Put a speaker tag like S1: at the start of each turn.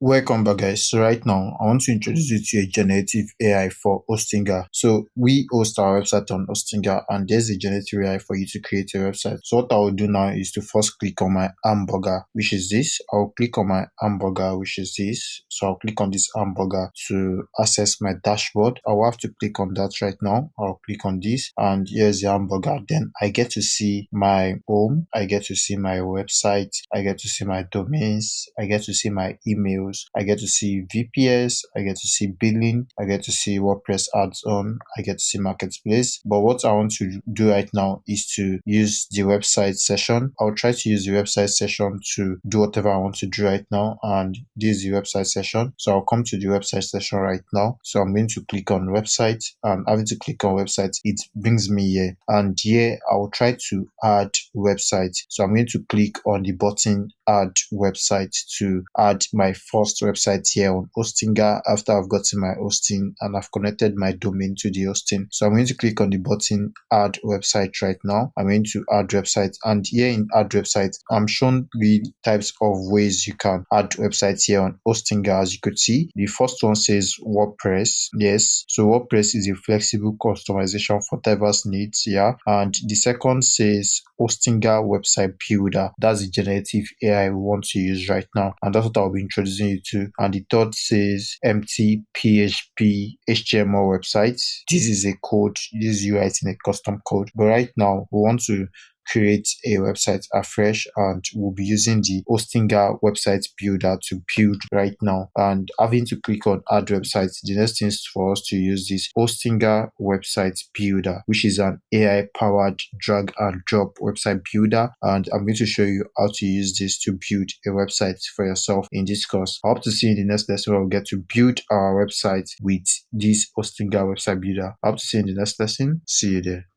S1: Welcome back, guys. So right now, I want to introduce you to a generative AI for Hostinga. So we host our website on Hostinga, and there's a generative AI for you to create a website. So what I will do now is to first click on my hamburger, which is this. I'll click on my hamburger, which is this. So I'll click on this hamburger to access my dashboard. I'll have to click on that right now. I'll click on this, and here's the hamburger. Then I get to see my home. I get to see my website. I get to see my domains. I get to see my emails. I get to see VPS, I get to see billing, I get to see WordPress ads on, I get to see marketplace. But what I want to do right now is to use the website session. I'll try to use the website session to do whatever I want to do right now. And this is the website session. So I'll come to the website session right now. So I'm going to click on website, and having to click on website, it brings me here. And here I'll try to add website. So I'm going to click on the button add website to add my first website here on Hostinga after I've gotten my hosting and I've connected my domain to the hosting. So I'm going to click on the button add website right now. I'm going to add website, and here in add website, I'm shown the types of ways you can add websites here on Hostinga. As you could see, the first one says WordPress. Yes, so WordPress is a flexible customization for diverse needs. Yeah, and the second says Hostinga website builder. That's the generative AI we want to use right now, and that's what I'll be introducing you to. And the third says empty PHP HTML website. This is a code. This is you writing a custom code. But right now, we want to create a website afresh, and we'll be using the Hostinga website builder to build right now. And having to click on add website, the next thing is for us to use this Hostinga website builder, which is an AI powered drag and drop website builder. And I'm going to show you how to use this to build a website for yourself in this course. I hope to see you in the next lesson where we'll get to build our website with this Hostinga website builder. I hope to see you in the next lesson. See you there.